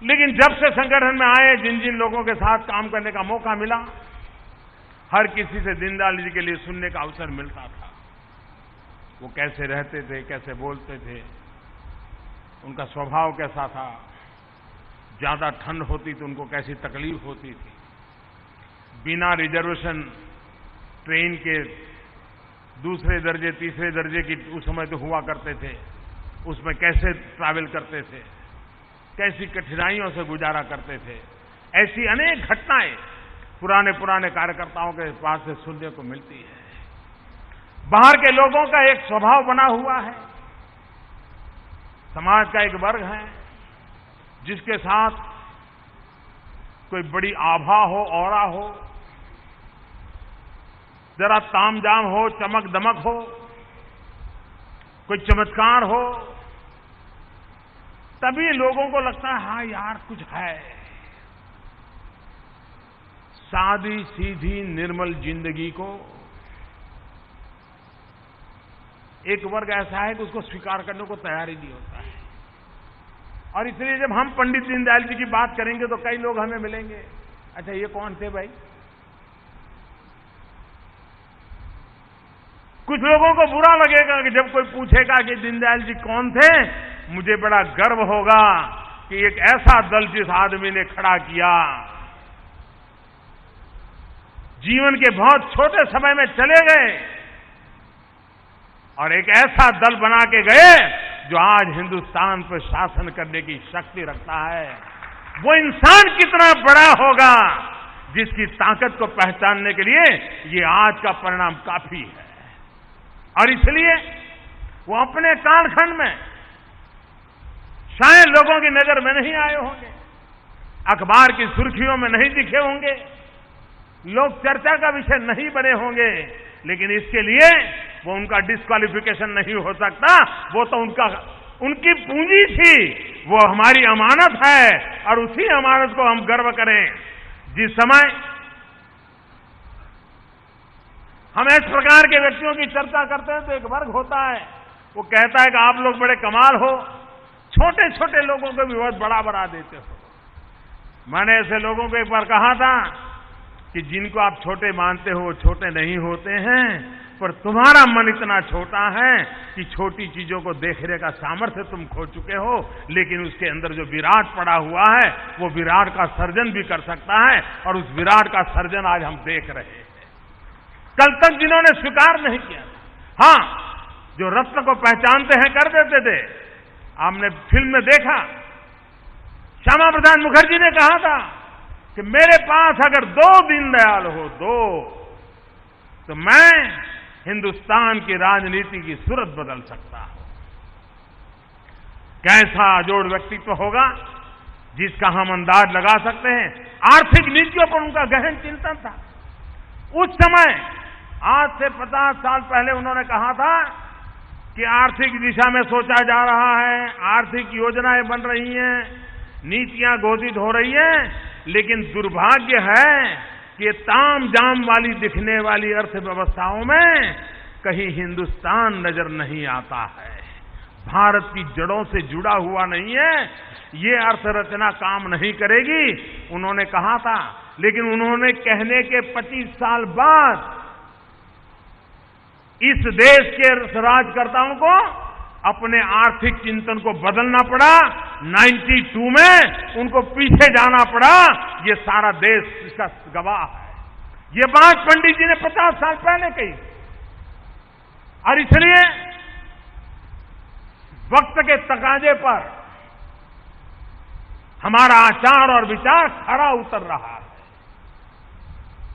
लेकिन जब से संगठन में आए, जिन जिन लोगों के साथ काम करने का मौका मिला, हर किसी से दीनदयाल जी के लिए सुनने का अवसर मिलता था। वो कैसे रहते थे, कैसे बोलते थे, उनका स्वभाव कैसा था, ज्यादा ठंड होती तो उनको कैसी तकलीफ होती थी, बिना रिजर्वेशन ट्रेन के दूसरे दर्जे तीसरे दर्जे की उस समय तो हुआ करते थे, उसमें कैसे ट्रैवल करते थे, कैसी कठिनाइयों से गुजारा करते थे। ऐसी अनेक घटनाएं पुराने कार्यकर्ताओं के पास से सुनने को मिलती है। बाहर के लोगों का एक स्वभाव बना हुआ है, समाज का एक वर्ग है जिसके साथ कोई बड़ी आभा हो, औरा हो, जरा तामझाम हो, चमक दमक हो, कोई चमत्कार हो, तभी लोगों को लगता है हाँ यार कुछ है। सादी सीधी निर्मल जिंदगी को एक वर्ग ऐसा है कि उसको स्वीकार करने को तैयार ही नहीं होता है। और इसलिए जब हम पंडित दीनदयाल जी की बात करेंगे तो कई लोग हमें मिलेंगे, अच्छा ये कौन थे भाई। कुछ लोगों को बुरा लगेगा कि जब कोई पूछेगा कि दीनदयाल जी कौन थे, मुझे बड़ा गर्व होगा कि एक ऐसा दल जिस आदमी ने खड़ा किया, जीवन के बहुत छोटे समय में चले गए और एक ऐसा दल बना के गए जो आज हिंदुस्तान पर शासन करने की शक्ति रखता है। वो इंसान कितना बड़ा होगा जिसकी ताकत को पहचानने के लिए ये आज का परिणाम काफी है। और इसलिए वो अपने कालखंड में शायद लोगों की नजर में नहीं आए होंगे, अखबार की सुर्खियों में नहीं दिखे होंगे, लोग चर्चा का विषय नहीं बने होंगे, लेकिन इसके लिए वो उनका डिस्क्वालिफिकेशन नहीं हो सकता। वो तो उनकी पूंजी थी, वो हमारी अमानत है और उसी अमानत को हम गर्व करें। जिस समय हम इस प्रकार के व्यक्तियों की चर्चा करते हैं तो एक वर्ग होता है, वो कहता है कि आप लोग बड़े कमाल हो, छोटे छोटे लोगों को भी बहुत बड़ा बना देते हो। मैंने ऐसे लोगों को एक बार कहा था कि जिनको आप छोटे मानते हो वो छोटे नहीं होते हैं, पर तुम्हारा मन इतना छोटा है कि छोटी चीजों को देखने का सामर्थ्य तुम खो चुके हो, लेकिन उसके अंदर जो विराट पड़ा हुआ है वो विराट का सर्जन भी कर सकता है और उस विराट का सर्जन आज हम देख रहे हैं। कल तक जिन्होंने स्वीकार नहीं किया, हां जो रत्न को पहचानते हैं कर देते थे। आपने फिल्म में देखा, श्यामा प्रसाद मुखर्जी ने कहा था कि मेरे पास अगर 2 दीनदयाल हो, 2, तो मैं हिंदुस्तान की राजनीति की सूरत बदल सकता हूं। कैसा अजोड़ व्यक्तित्व होगा जिसका हम अंदाज लगा सकते हैं। आर्थिक नीतियों पर उनका गहन चिंतन था। उस समय आज से 50 साल पहले उन्होंने कहा था कि आर्थिक दिशा में सोचा जा रहा है, आर्थिक योजनाएं बन रही हैं, नीतियां घोषित हो रही हैं, लेकिन दुर्भाग्य है कि तामझाम वाली दिखने वाली अर्थव्यवस्थाओं में कहीं हिंदुस्तान नजर नहीं आता है, भारत की जड़ों से जुड़ा हुआ नहीं है, ये अर्थरचना काम नहीं करेगी उन्होंने कहा था। लेकिन उन्होंने कहने के 25 साल बाद इस देश के राजकर्ताओं को अपने आर्थिक चिंतन को बदलना पड़ा। 92 में उनको पीछे जाना पड़ा। ये सारा देश इसका गवाह है। ये बात पंडित जी ने 50 साल पहले कही और इसलिए वक्त के तकाजे पर हमारा आचार और विचार खरा उतर रहा है।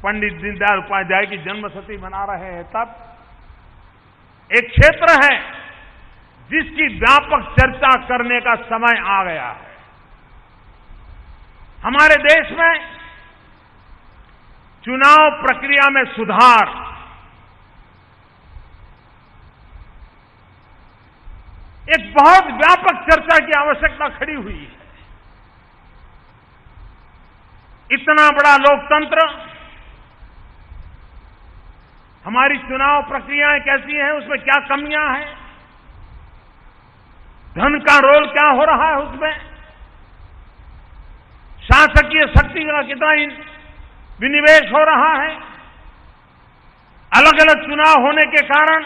पंडित दीनदयाल उपाध्याय की जन्मशती मना रहे हैं, तब एक क्षेत्र है जिसकी व्यापक चर्चा करने का समय आ गया है। हमारे देश में चुनाव प्रक्रिया में सुधार एक बहुत व्यापक चर्चा की आवश्यकता खड़ी हुई है। इतना बड़ा लोकतंत्र, हमारी चुनाव प्रक्रियाएं कैसी हैं, उसमें क्या कमियां हैं, धन का रोल क्या हो रहा है उसमें, शासकीय शक्ति का कितना विनिवेश हो रहा है, अलग अलग चुनाव होने के कारण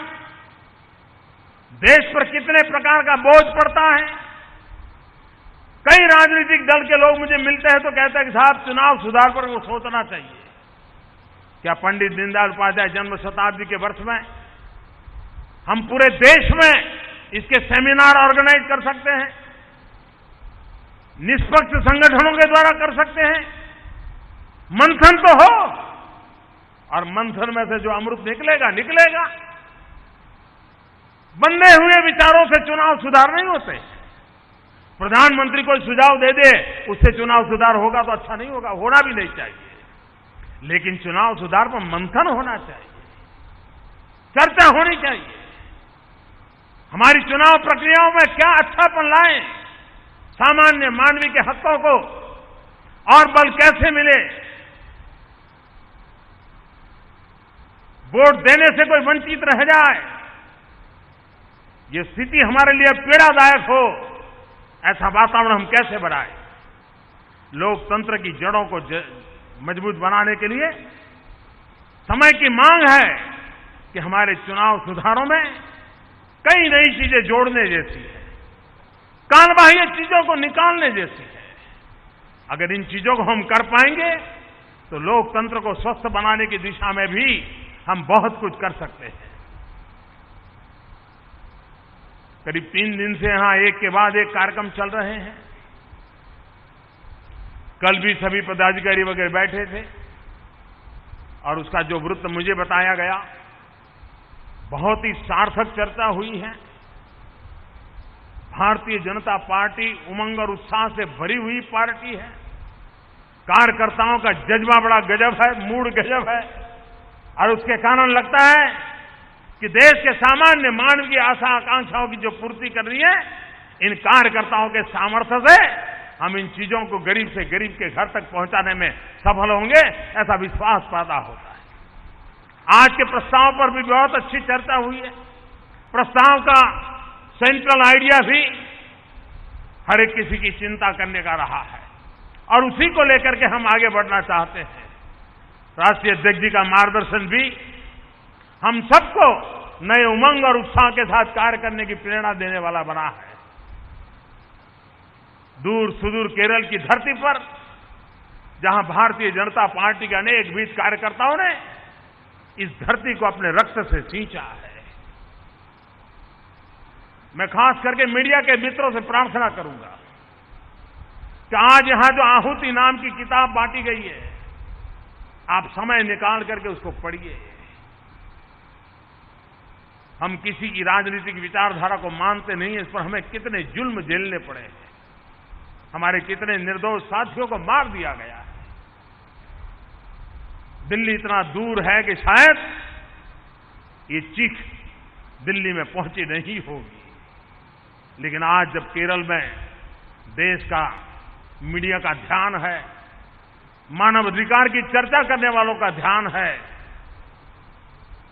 देश पर कितने प्रकार का बोझ पड़ता है। कई राजनीतिक दल के लोग मुझे मिलते हैं तो कहते हैं कि साहब चुनाव सुधार पर वो सोचना चाहिए। क्या पंडित दीनदयाल उपाध्याय जन्म शताब्दी के वर्ष में हम पूरे देश में इसके सेमिनार ऑर्गेनाइज कर सकते हैं, निष्पक्ष संगठनों के द्वारा कर सकते हैं? मंथन तो हो, और मंथन में से जो अमृत निकलेगा निकलेगा। बंधे हुए विचारों से चुनाव सुधार नहीं होते। प्रधानमंत्री कोई सुझाव दे दे उससे चुनाव सुधार होगा तो अच्छा नहीं होगा, होना भी नहीं चाहिए। लेकिन चुनाव सुधार पर मंथन होना चाहिए, चर्चा होनी चाहिए। हमारी चुनाव प्रक्रियाओं में क्या अच्छापन लाएं, सामान्य मानवीय के हकों को और बल कैसे मिले, वोट देने से कोई वंचित रह जाए, ये स्थिति हमारे लिए पीड़ादायक हो, ऐसा वातावरण हम कैसे बनाएं? लोकतंत्र की जड़ों को मजबूत बनाने के लिए समय की मांग है कि हमारे चुनाव सुधारों में कई नई चीजें जोड़ने जैसी है, कालबाह्य चीजों को निकालने जैसी है। अगर इन चीजों को हम कर पाएंगे तो लोकतंत्र को स्वस्थ बनाने की दिशा में भी हम बहुत कुछ कर सकते हैं। करीब 3 दिन से यहां एक के बाद एक कार्यक्रम चल रहे हैं। कल भी सभी पदाधिकारी वगैरह बैठे थे और उसका जो वृत्त मुझे बताया गया, बहुत ही सार्थक चर्चा हुई है। भारतीय जनता पार्टी उमंग और उत्साह से भरी हुई पार्टी है। कार्यकर्ताओं का जज्बा बड़ा गजब है, मूड गजब है, और उसके कारण लगता है कि देश के सामान्य मानव की आशा आकांक्षाओं की जो पूर्ति कर रही है, इन कार्यकर्ताओं के सामर्थ्य से हम इन चीजों को गरीब से गरीब के घर तक पहुंचाने में सफल होंगे, ऐसा विश्वास पैदा होता है। आज के प्रस्ताव पर भी बहुत अच्छी चर्चा हुई है। प्रस्ताव का सेंट्रल आइडिया भी हर एक किसी की चिंता करने का रहा है और उसी को लेकर के हम आगे बढ़ना चाहते हैं। राष्ट्रीय अध्यक्ष जी का मार्गदर्शन भी हम सबको नए उमंग और उत्साह के साथ कार्य करने की प्रेरणा देने वाला बना है। दूर सुदूर केरल की धरती पर जहां भारतीय जनता पार्टी के अनेक वीर कार्यकर्ताओं ने इस धरती को अपने रक्त से सींचा है। मैं खास करके मीडिया के मित्रों से प्रार्थना करूंगा कि आज यहां जो आहुति नाम की किताब बांटी गई है, आप समय निकाल करके उसको पढ़िए। हम किसी की राजनीतिक विचारधारा को मानते नहीं, इस पर हमें कितने जुल्म झेलने पड़े हैं, हमारे कितने निर्दोष साथियों को मार दिया गया है। दिल्ली इतना दूर है कि शायद ये चीख दिल्ली में पहुंची नहीं होगी, लेकिन आज जब केरल में देश का मीडिया का ध्यान है, मानव अधिकार की चर्चा करने वालों का ध्यान है,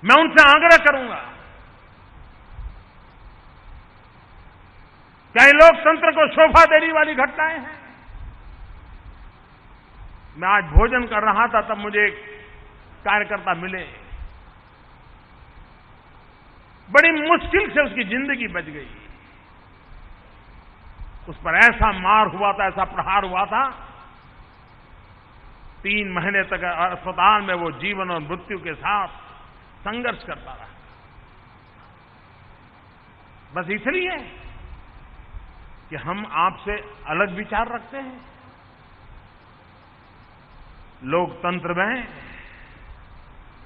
मैं उनसे आग्रह करूंगा क्या ये लोकतंत्र को शोभा देने वाली घटनाएं हैं। मैं आज भोजन कर रहा था, तब मुझे एक कार्यकर्ता मिले। बड़ी मुश्किल से उसकी जिंदगी बच गई। उस पर ऐसा मार हुआ था, ऐसा प्रहार हुआ था, 3 महीने तक अस्पताल में वो जीवन और मृत्यु के साथ संघर्ष करता रहा, बस इसलिए कि हम आपसे अलग विचार रखते हैं। लोकतंत्र में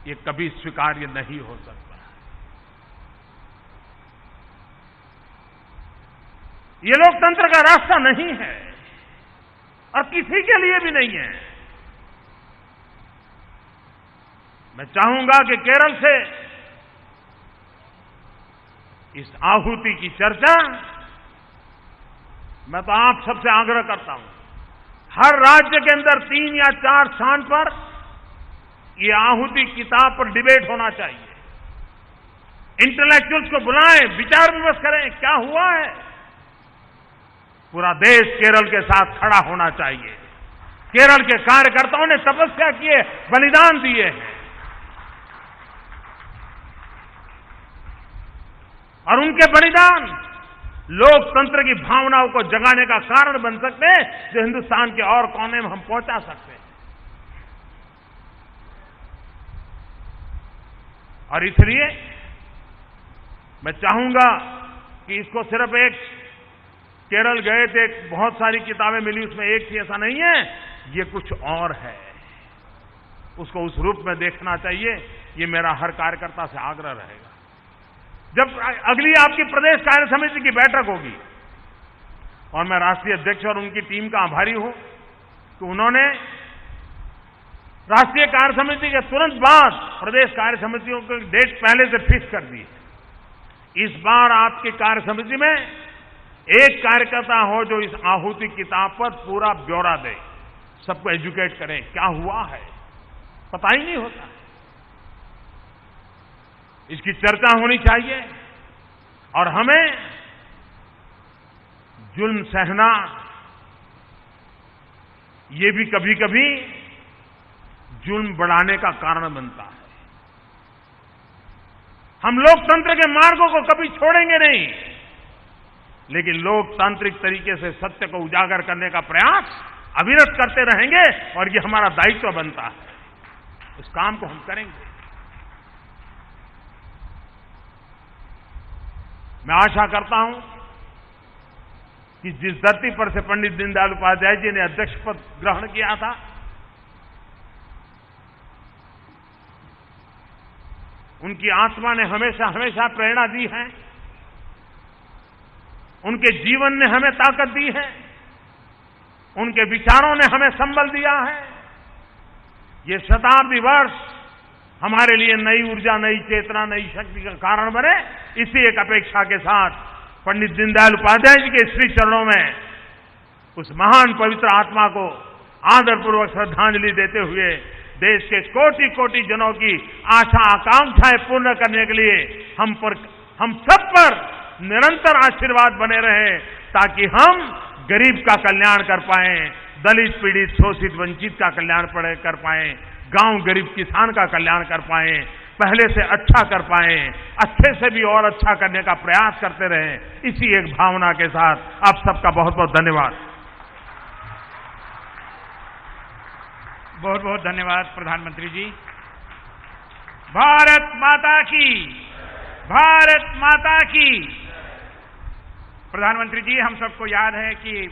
ये कभी स्वीकार्य नहीं हो सकता। ये लोकतंत्र का रास्ता नहीं है और किसी के लिए भी नहीं है। मैं चाहूंगा कि केरल से इस आहुति की चर्चा, मैं तो आप सबसे आग्रह करता हूं, हर राज्य के अंदर 3 या 4 स्थान पर ये आहुति किताब पर डिबेट होना चाहिए। इंटेलेक्चुअल्स को बुलाएं, विचार विमर्श करें, क्या हुआ है। पूरा देश केरल के साथ खड़ा होना चाहिए। केरल के कार्यकर्ताओं ने तपस्या की है, बलिदान दिए हैं, और उनके बलिदान लोकतंत्र की भावनाओं को जगाने का कारण बन सकते हैं, जो हिंदुस्तान के और कोने में हम पहुंचा सकते हैं। और इसलिए मैं चाहूंगा कि इसको सिर्फ एक केरल गए थे, बहुत सारी किताबें मिली, उसमें एक थी, ऐसा नहीं है, ये कुछ और है। उसको उस रूप में देखना चाहिए। ये मेरा हर कार्यकर्ता से आग्रह रहेगा। जब अगली आपकी प्रदेश कार्य समिति की बैठक होगी, और मैं राष्ट्रीय अध्यक्ष और उनकी टीम का आभारी हूं कि उन्होंने राष्ट्रीय कार्य समिति के तुरंत बाद प्रदेश कार्य समितियों की डेट पहले से फिक्स कर दी है। इस बार आपकी कार्य समिति में एक कार्यकर्ता हो जो इस आहुति किताब पर पूरा ब्यौरा दे, सबको एजुकेट करें, क्या हुआ है, पता ही नहीं होता। इसकी चर्चा होनी चाहिए, और हमें जुल्म सहना ये भी कभी कभी जुल्म बढ़ाने का कारण बनता है। हम लोकतंत्र के मार्गों को कभी छोड़ेंगे नहीं, लेकिन लोकतांत्रिक तरीके से सत्य को उजागर करने का प्रयास अविरत करते रहेंगे, और ये हमारा दायित्व बनता है। इस काम को हम करेंगे। मैं आशा करता हूं कि जिस धरती पर से पंडित दीनदयाल उपाध्याय जी ने अध्यक्ष पद ग्रहण किया था, उनकी आत्मा ने हमेशा हमेशा प्रेरणा दी है, उनके जीवन ने हमें ताकत दी है, उनके विचारों ने हमें संबल दिया है। ये शताब्दी वर्ष हमारे लिए नई ऊर्जा, नई चेतना, नई शक्ति का कारण बने, इसी एक अपेक्षा के साथ पंडित दीनदयाल उपाध्याय जी के श्री चरणों में उस महान पवित्र आत्मा को आदरपूर्वक श्रद्धांजलि देते हुए देश के कोटि कोटि जनों की आशा आकांक्षाएं पूर्ण करने के लिए हम सब पर निरंतर आशीर्वाद बने रहे, ताकि हम गरीब का कल्याण कर पाएं, दलित, पीड़ित, शोषित, वंचित का कल्याण कर पाएं, गांव गरीब किसान का कल्याण कर पाएं, पहले से अच्छा कर पाएं, अच्छे से भी और अच्छा करने का प्रयास करते रहें। इसी एक भावना के साथ आप सबका बहुत बहुत धन्यवाद। बहुत बहुत धन्यवाद प्रधानमंत्री जी। भारत माता की, भारत माता की। प्रधानमंत्री जी, हम सबको याद है कि